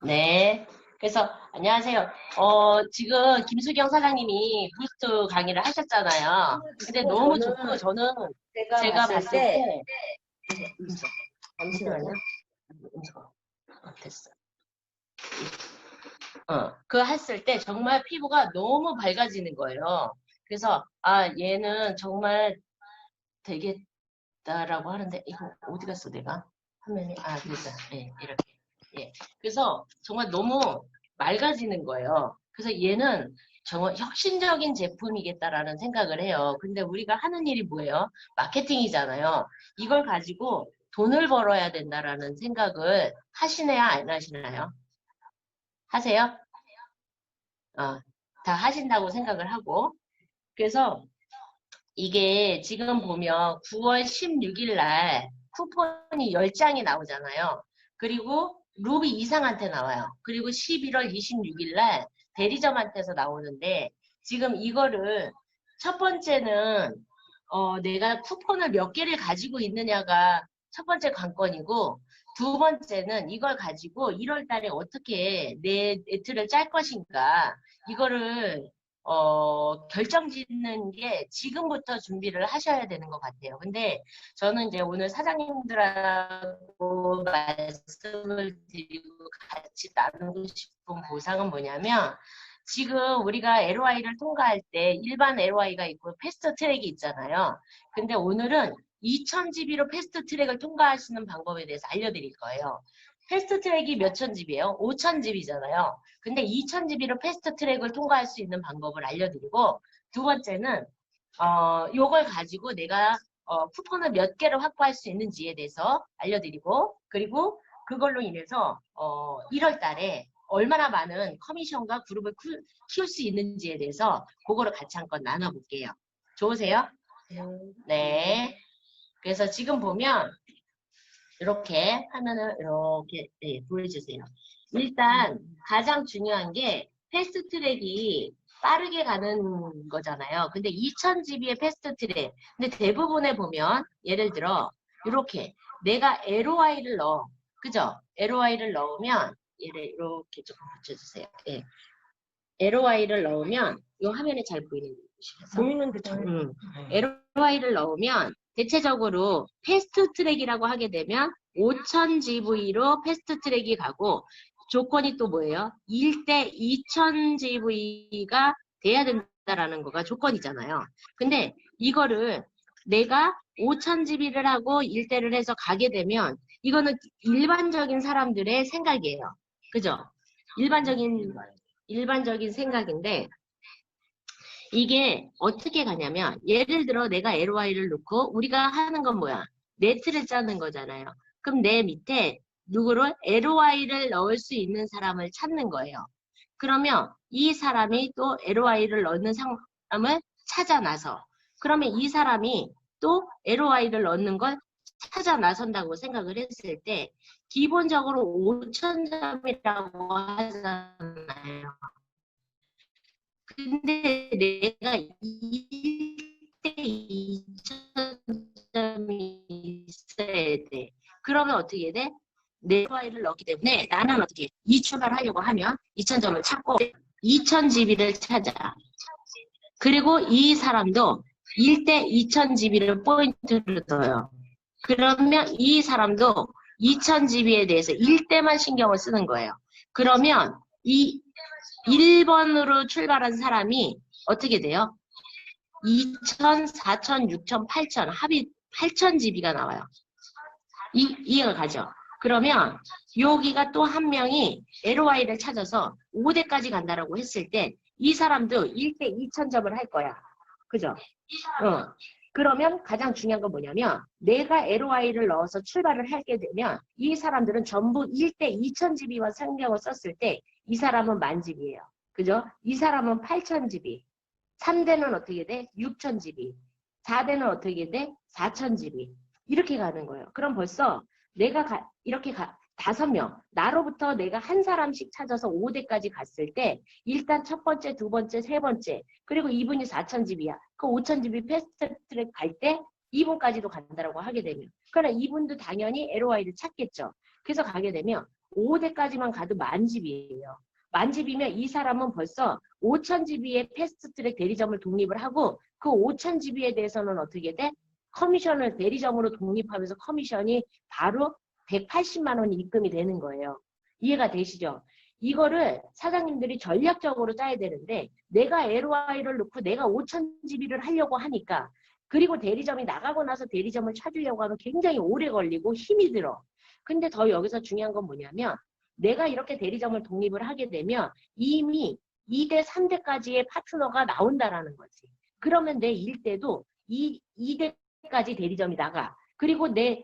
네. 그래서 안녕하세요. 지금 김수경 사장님이 부스트 강의를 하셨잖아요. 근데 그리고 너무 저는 좋고 저는 제가 제가 봤을 봤을 때 때 잠시만요. 잠시만요. 됐어. 그거 했을 때 정말 피부가 너무 밝아지는 거예요. 그래서 얘는 정말 되겠다라고 하는데 이거 어디 갔어 내가? 화면이 됐어. 네, 이렇게. 예. 그래서 정말 너무 맑아지는 거예요. 그래서 얘는 정말 혁신적인 제품이겠다라는 생각을 해요. 근데 우리가 하는 일이 뭐예요? 마케팅이잖아요. 이걸 가지고 돈을 벌어야 된다라는 생각을 하시나요? 안 하시나요? 하세요? 다 하신다고 생각을 하고. 그래서 이게 지금 보면 9월 16일 날 쿠폰이 10장이 나오잖아요. 그리고 루비 이상한테 나와요. 그리고 11월 26일 날 대리점한테서 나오는데 지금 이거를 첫 번째는 내가 쿠폰을 몇 개를 가지고 있느냐가 첫 번째 관건이고 두 번째는 이걸 가지고 1월 달에 어떻게 내 네트를 짤 것인가 이거를 결정 짓는 게 지금부터 준비를 하셔야 되는 것 같아요. 근데 저는 이제 오늘 사장님들하고 말씀을 드리고 같이 나누고 싶은 보상은 뭐냐면 지금 우리가 LOI를 통과할 때 일반 LOI가 있고 패스트 트랙이 있잖아요. 근데 오늘은 2000GB로 패스트 트랙을 통과하시는 방법에 대해서 알려드릴 거예요. 패스트 트랙이 몇천 GB예요? 5000GB잖아요. 근데 2000GB로 패스트 트랙을 통과할 수 있는 방법을 알려드리고 두 번째는 요걸 가지고 내가 쿠폰을 몇 개를 확보할 수 있는지에 대해서 알려드리고 그리고 그걸로 인해서 1월 달에 얼마나 많은 커미션과 그룹을 키울 수 있는지에 대해서 그거를 같이 한번 나눠볼게요. 좋으세요? 네. 그래서 지금 보면 이렇게 화면을 이렇게 보여주세요. 일단 가장 중요한 게 패스트 트랙이 빠르게 가는 거잖아요. 근데 2000GB의 패스트 트랙. 근데 대부분에 보면 예를 들어 이렇게 내가 LOI를 넣어. 그죠? LOI를 넣으면 얘를 이렇게 조금 붙여주세요. 예. LOI를 넣으면 이 화면에 잘 보이는 곳이라서 보이는데 잘. LOI를 넣으면 대체적으로 패스트 트랙이라고 하게 되면 5000GV로 패스트 트랙이 가고 조건이 또 뭐예요? 1대 2000GV가 돼야 된다라는 거가 조건이잖아요. 근데 이거를 내가 5000GB를 하고 1대를 해서 가게 되면 이거는 일반적인 사람들의 생각이에요. 그죠? 일반적인 생각인데 이게 어떻게 가냐면 예를 들어 내가 LY를 넣고 우리가 하는 건 뭐야? 네트를 짜는 거잖아요. 그럼 내 밑에 누구를 LY를 넣을 수 있는 사람을 찾는 거예요. 그러면 이 사람이 또 LY를 넣는 사람을 찾아 나서 그러면 이 사람이 또 LY를 넣는 걸 찾아 나선다고 생각을 했을 때 기본적으로 5,000점이라고 하잖아요. 근데 내가 1대 2,000점이 있어야 돼. 그러면 어떻게 돼? 내 파일을 넣기 때문에 나는 어떻게 이 출발하려고 하면 2,000점을 찾고 2,000GB를 찾아. 그리고 이 사람도 1대 2,000GB를 포인트를 넣어요. 그러면 이 사람도 2,000GB에 대해서 1대만 신경을 쓰는 거예요. 그러면 이 1번으로 출발한 사람이 어떻게 돼요? 2,000, 4,000, 6,000, 8,000 합이 8,000GB가 나와요. 이해가 가죠? 그러면 여기가 또 한 명이 LOI를 찾아서 5대까지 간다라고 했을 때 이 사람도 1대 2,000점을 할 거야. 그죠? 그러면 가장 중요한 건 뭐냐면 내가 LOI를 넣어서 출발을 하게 되면 이 사람들은 전부 1대 2,000GB와 신경을 썼을 때 이 사람은 10,000GB예요. 그죠? 이 사람은 8,000GB. 3대는 어떻게 돼? 6,000GB. 4대는 어떻게 돼? 4,000GB. 이렇게 가는 거예요. 그럼 벌써 내가 이렇게 5명, 나로부터 내가 한 사람씩 찾아서 5대까지 갔을 때 일단 첫 번째, 두 번째, 세 번째 그리고 이분이 4,000GB야. 그 5,000GB 패스트 트랙 갈 때 이분까지도 간다라고 하게 되면 그러나 이분도 당연히 LOI를 찾겠죠. 그래서 가게 되면 5대까지만 가도 만집이에요. 만집이면 이 사람은 벌써 5,000GB의 패스트트랙 대리점을 독립을 하고 그 5,000GB에 대해서는 어떻게 돼? 커미션을 대리점으로 독립하면서 커미션이 바로 180만 원이 입금이 되는 거예요. 이해가 되시죠? 이거를 사장님들이 전략적으로 짜야 되는데 내가 LOI를 넣고 내가 5,000GB를 하려고 하니까 그리고 대리점이 나가고 나서 대리점을 찾으려고 하면 굉장히 오래 걸리고 힘이 들어. 근데 더 여기서 중요한 건 뭐냐면 내가 이렇게 대리점을 독립을 하게 되면 이미 2대, 3대까지의 파트너가 나온다라는 거지. 그러면 내 1대도 2대까지 대리점이 나가. 그리고 내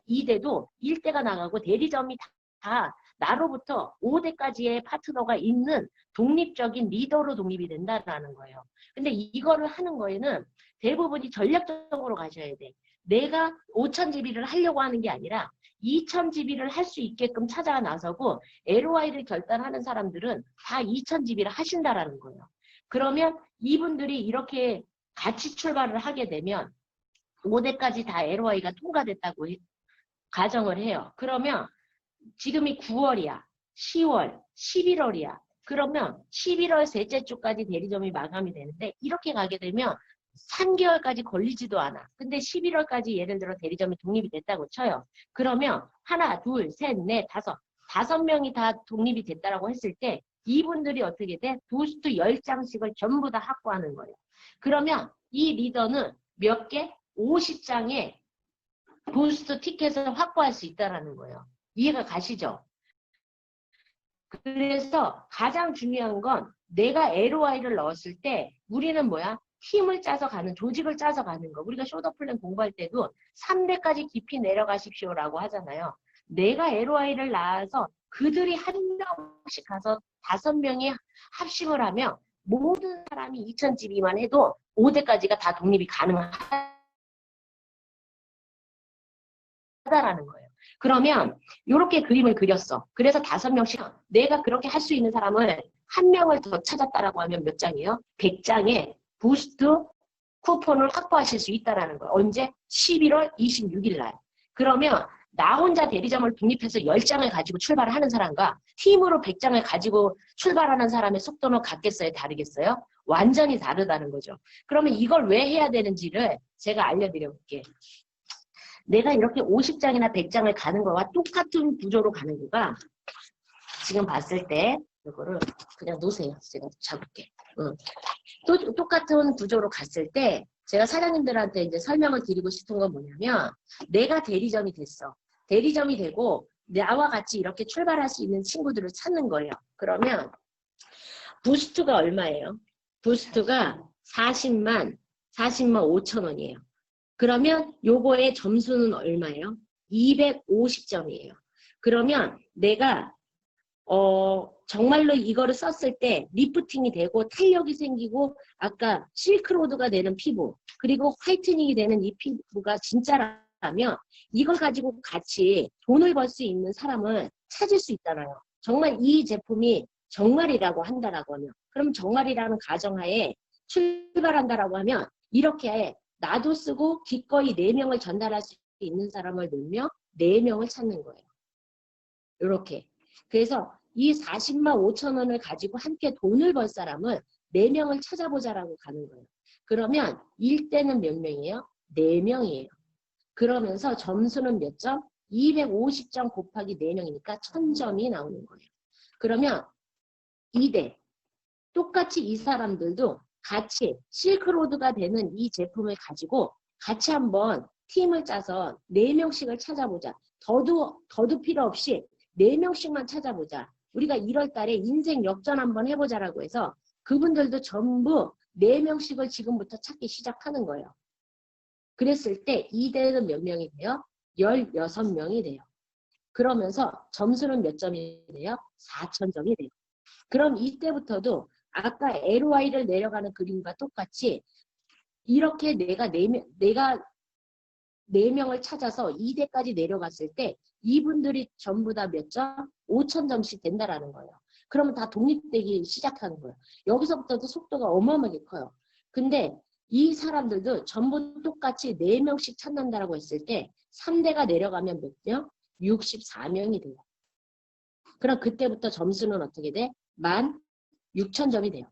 2대도 1대가 나가고 대리점이 다 나로부터 5대까지의 파트너가 있는 독립적인 리더로 독립이 된다라는 거예요. 근데 이거를 하는 거에는 대부분이 전략적으로 가셔야 돼. 내가 5,000GB를 하려고 하는 게 아니라 2,000GB를 할 수 있게끔 찾아가 나서고 LOI를 결단하는 사람들은 다 2,000GB를 하신다라는 거예요. 그러면 이분들이 이렇게 같이 출발을 하게 되면 5대까지 다 LOI가 통과됐다고 가정을 해요. 그러면 지금이 9월이야. 10월, 11월이야. 그러면 11월 셋째 주까지 대리점이 마감이 되는데 이렇게 가게 되면 3개월까지 걸리지도 않아. 근데 11월까지 예를 들어 대리점이 독립이 됐다고 쳐요. 그러면 하나, 둘, 셋, 넷, 다섯 명이 다 독립이 됐다라고 했을 때 이분들이 어떻게 돼? 부스트 10장씩을 전부 다 확보하는 거예요. 그러면 이 리더는 몇 개? 50장의 부스트 티켓을 확보할 수 있다는 거예요. 이해가 가시죠? 그래서 가장 중요한 건 내가 LOI를 넣었을 때 우리는 뭐야? 팀을 짜서 가는, 조직을 짜서 가는 거. 우리가 쇼더 플랜 공부할 때도 3대까지 깊이 내려가십시오라고 하잖아요. 내가 LOI를 낳아서 그들이 한 명씩 가서 5명이 합심을 하면 모든 사람이 2,000GB만 해도 5대까지가 다 독립이 가능하다라는 거예요. 그러면 이렇게 그림을 그렸어. 그래서 5명씩 내가 그렇게 할 수 있는 사람을 1명을 더 찾았다라고 하면 몇 장이에요? 100장의 부스트 쿠폰을 확보하실 수 있다는 거예요. 언제? 11월 26일 날. 그러면 나 혼자 대리점을 독립해서 10장을 가지고 출발을 하는 사람과 팀으로 100장을 가지고 출발하는 사람의 속도는 같겠어요? 다르겠어요? 완전히 다르다는 거죠. 그러면 이걸 왜 해야 되는지를 제가 알려드려 볼게요. 내가 이렇게 50장이나 100장을 가는 거와 똑같은 구조로 가는 거가 지금 봤을 때 이거를 그냥 놓으세요. 제가 잡을게. 똑같은 구조로 갔을 때 제가 사장님들한테 이제 설명을 드리고 싶은 건 뭐냐면 내가 대리점이 됐어. 대리점이 되고 나와 같이 이렇게 출발할 수 있는 친구들을 찾는 거예요. 그러면 부스트가 얼마예요? 부스트가 40만 5천 원이에요. 그러면 요거의 점수는 얼마예요? 250점이에요. 그러면 내가 정말로 이거를 썼을 때 리프팅이 되고 탄력이 생기고 아까 실크로드가 되는 피부 그리고 화이트닝이 되는 이 피부가 진짜라면 이걸 가지고 같이 돈을 벌 수 있는 사람을 찾을 수 있잖아요. 정말 이 제품이 정말이라고 한다라고 하면 그럼 정말이라는 가정하에 출발한다라고 하면 이렇게 나도 쓰고 기꺼이 4명을 전달할 수 있는 사람을 넣으며 4명을 찾는 거예요. 이렇게. 그래서 이 40만 5천 원을 가지고 함께 돈을 벌 사람을 4명을 찾아보자라고 가는 거예요. 그러면 1대는 몇 명이에요? 4명이에요. 그러면서 점수는 몇 점? 250점 곱하기 4명이니까 1000점이 나오는 거예요. 그러면 2대. 똑같이 이 사람들도 같이 실크로드가 되는 이 제품을 가지고 같이 한번 팀을 짜서 4명씩을 찾아보자. 더도 필요 없이 4명씩만 찾아보자. 우리가 1월 달에 인생 역전 한번 해보자라고 해서 그분들도 전부 4명씩을 지금부터 찾기 시작하는 거예요. 그랬을 때 2대는 몇 명이 돼요? 16명이 돼요. 그러면서 점수는 몇 점이 돼요? 4,000점이 돼요. 그럼 이때부터도 아까 LOI를 내려가는 그림과 똑같이 이렇게 내가 4명을 찾아서 2대까지 내려갔을 때 이분들이 전부 다 몇 점? 5,000점씩 된다라는 거예요. 그러면 다 독립되기 시작하는 거예요. 여기서부터도 속도가 어마어마하게 커요. 근데 이 사람들도 전부 똑같이 4명씩 찾는다라고 했을 때 3대가 내려가면 몇 명? 64명이 돼요. 그럼 그때부터 점수는 어떻게 돼? 16,000점이 돼요.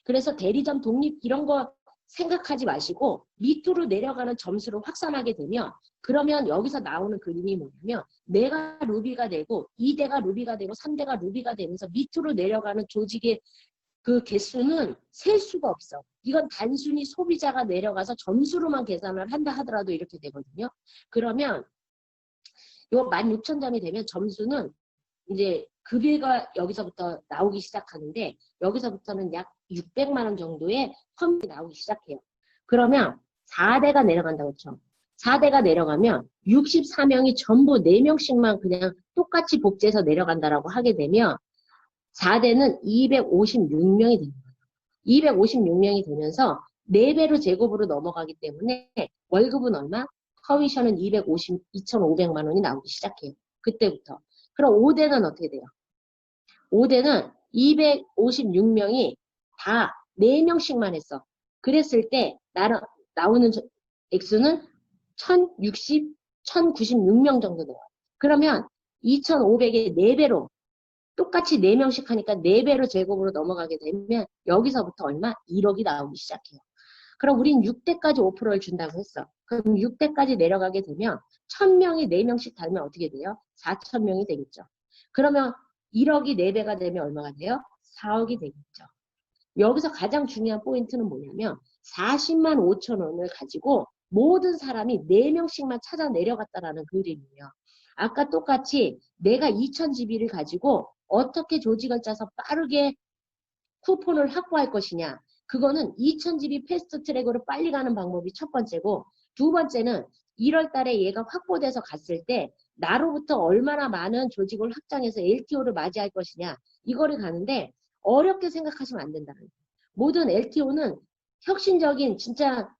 그래서 대리점 독립 이런 거 생각하지 마시고 밑으로 내려가는 점수를 확산하게 되면 그러면 여기서 나오는 그림이 뭐냐면 내가 루비가 되고 2대가 루비가 되고 3대가 루비가 되면서 밑으로 내려가는 조직의 그 개수는 셀 수가 없어. 이건 단순히 소비자가 내려가서 점수로만 계산을 한다 하더라도 이렇게 되거든요. 그러면 요 16,000점이 되면 점수는 이제 급여가 여기서부터 나오기 시작하는데 여기서부터는 약 600만 원 정도의 펌이 나오기 시작해요. 그러면 4대가 내려간다고 쳐. 4대가 내려가면 64명이 전부 4명씩만 그냥 똑같이 복제해서 내려간다라고 하게 되면 4대는 256명이 되는 거예요. 256명이 되면서 4배로 제곱으로 넘어가기 때문에 월급은 얼마? 커미션은 2,500만 원이 나오기 시작해요. 그때부터. 그럼 5대는 어떻게 돼요? 5대는 256명이 다 4명씩만 했어. 그랬을 때 나오는 액수는 1,096명 정도 돼요. 그러면 2,500의 4배로 똑같이 4명씩 하니까 4배로 제곱으로 넘어가게 되면 여기서부터 얼마? 1억이 나오기 시작해요. 그럼 우린 6대까지 5%를 준다고 했어. 그럼 6대까지 내려가게 되면 1,000명이 4명씩 달면 어떻게 돼요? 4,000명이 되겠죠. 그러면 1억이 4배가 되면 얼마가 돼요? 4억이 되겠죠. 여기서 가장 중요한 포인트는 뭐냐면 40만 5천 원을 가지고 모든 사람이 4명씩만 찾아 내려갔다라는 그림이에요. 아까 똑같이 내가 2,000GB를 가지고 어떻게 조직을 짜서 빠르게 쿠폰을 확보할 것이냐. 그거는 2,000GB 패스트 트랙으로 빨리 가는 방법이 첫 번째고 두 번째는 1월 달에 얘가 확보돼서 갔을 때 나로부터 얼마나 많은 조직을 확장해서 LTO를 맞이할 것이냐. 이거를 가는데 어렵게 생각하시면 안 된다는 거예요. 모든 LTO는 혁신적인 진짜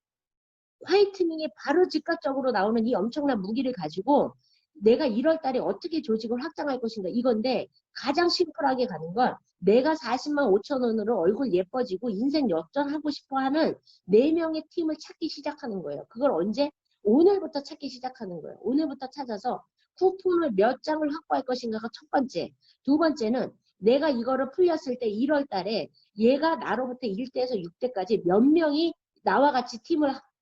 화이트닝이 바로 즉각적으로 나오는 이 엄청난 무기를 가지고 내가 1월 달에 어떻게 조직을 확장할 것인가 이건데 가장 심플하게 가는 건 내가 40만 5천 원으로 얼굴 예뻐지고 인생 역전하고 싶어 하는 4명의 팀을 찾기 시작하는 거예요. 그걸 언제? 오늘부터 찾기 시작하는 거예요. 오늘부터 찾아서 쿠폰을 몇 장을 확보할 것인가가 첫 번째. 두 번째는 내가 이거를 풀렸을 때 1월 달에 얘가 나로부터 1대에서 6대까지 몇 명이 나와 같이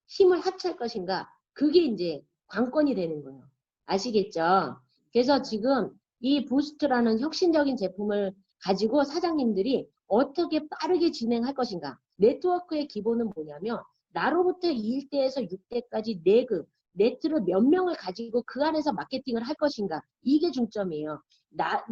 힘을 합칠 것인가. 그게 이제 관건이 되는 거예요. 아시겠죠? 그래서 지금 이 부스트라는 혁신적인 제품을 가지고 사장님들이 어떻게 빠르게 진행할 것인가. 네트워크의 기본은 뭐냐면 나로부터 1대에서 6대까지 4급, 네트를 몇 명을 가지고 그 안에서 마케팅을 할 것인가. 이게 중점이에요.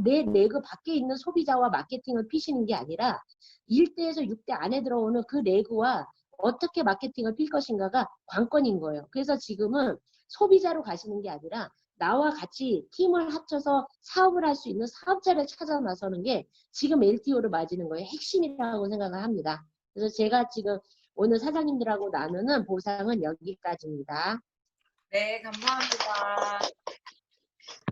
내 네급 밖에 있는 소비자와 마케팅을 피시는 게 아니라 1대에서 6대 안에 들어오는 그 레그와 어떻게 마케팅을 필 것인가가 관건인 거예요. 그래서 지금은 소비자로 가시는 게 아니라 나와 같이 팀을 합쳐서 사업을 할 수 있는 사업자를 찾아 나서는 게 지금 LTO를 맞이는 거예요. 핵심이라고 생각을 합니다. 그래서 제가 지금 오늘 사장님들하고 나누는 보상은 여기까지입니다. 네, 감사합니다.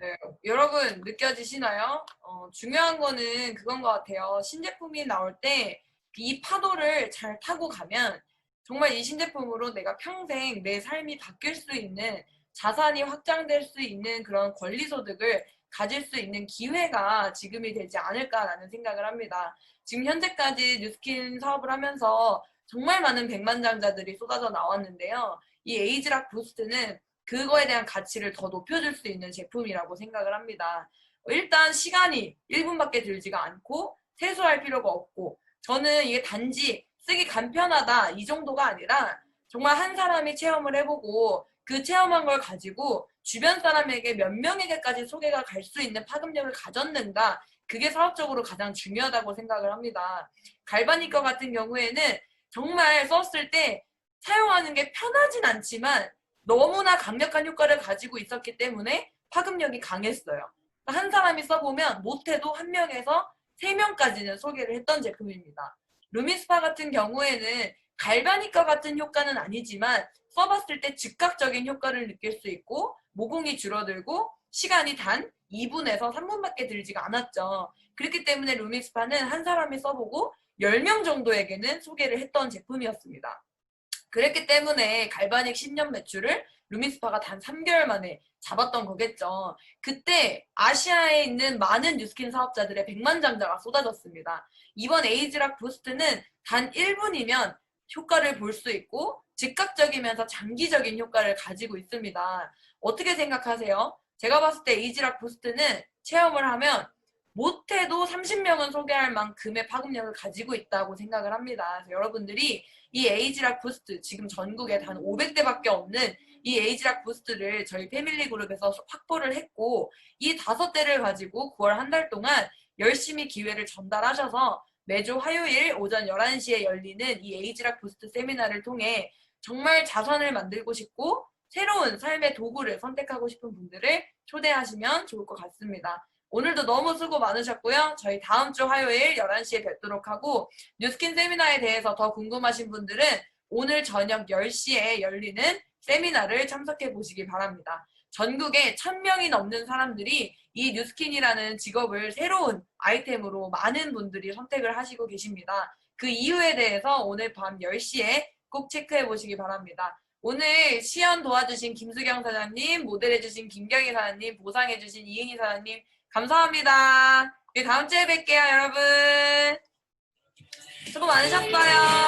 네, 여러분 느껴지시나요? 중요한 거는 그건 것 같아요. 신제품이 나올 때 이 파도를 잘 타고 가면 정말 이 신제품으로 내가 평생 내 삶이 바뀔 수 있는 자산이 확장될 수 있는 그런 권리소득을 가질 수 있는 기회가 지금이 되지 않을까라는 생각을 합니다. 지금 현재까지 뉴스킨 사업을 하면서 정말 많은 백만장자들이 쏟아져 나왔는데요. 이 에이지락 부스트는 그거에 대한 가치를 더 높여줄 수 있는 제품이라고 생각을 합니다. 일단 시간이 1분밖에 들지가 않고 세수할 필요가 없고 저는 이게 단지 쓰기 간편하다 이 정도가 아니라 정말 한 사람이 체험을 해보고 그 체험한 걸 가지고 주변 사람에게 몇 명에게까지 소개가 갈 수 있는 파급력을 가졌는가 그게 사업적으로 가장 중요하다고 생각을 합니다. 갈바니커 같은 경우에는 정말 썼을 때 사용하는 게 편하진 않지만 너무나 강력한 효과를 가지고 있었기 때문에 파급력이 강했어요. 한 사람이 써보면 못해도 한 명에서 3명까지는 소개를 했던 제품입니다. 루미스파 같은 경우에는 갈바니까 같은 효과는 아니지만 써봤을 때 즉각적인 효과를 느낄 수 있고 모공이 줄어들고 시간이 단 2분에서 3분밖에 들지가 않았죠. 그렇기 때문에 루미스파는 한 사람이 써보고 10명 정도에게는 소개를 했던 제품이었습니다. 그랬기 때문에 갈바닉 10년 매출을 루미스파가 단 3개월 만에 잡았던 거겠죠. 그때 아시아에 있는 많은 뉴스킨 사업자들의 백만장자가 쏟아졌습니다. 이번 에이즈락 부스트는 단 1분이면 효과를 볼 수 있고 즉각적이면서 장기적인 효과를 가지고 있습니다. 어떻게 생각하세요? 제가 봤을 때 에이즈락 부스트는 체험을 하면 못해도 30명은 소개할 만큼의 파급력을 가지고 있다고 생각을 합니다. 그래서 여러분들이 이 에이지락 부스트, 지금 전국에 단 500대밖에 없는 이 에이지락 부스트를 저희 패밀리 그룹에서 확보를 했고, 이 5대를 가지고 9월 한 달 동안 열심히 기회를 전달하셔서 매주 화요일 오전 11시에 열리는 이 에이지락 부스트 세미나를 통해 정말 자산을 만들고 싶고 새로운 삶의 도구를 선택하고 싶은 분들을 초대하시면 좋을 것 같습니다. 오늘도 너무 수고 많으셨고요. 저희 다음 주 화요일 11시에 뵙도록 하고, 뉴스킨 세미나에 대해서 더 궁금하신 분들은 오늘 저녁 10시에 열리는 세미나를 참석해 보시기 바랍니다. 전국에 1000명이 넘는 사람들이 이 뉴스킨이라는 직업을 새로운 아이템으로 많은 분들이 선택을 하시고 계십니다. 그 이유에 대해서 오늘 밤 10시에 꼭 체크해 보시기 바랍니다. 오늘 시연 도와주신 김수경 사장님, 모델해주신 김경희 사장님, 보상해주신 이은희 사장님, 감사합니다. 다음 주에 뵐게요, 여러분. 수고 많으셨어요.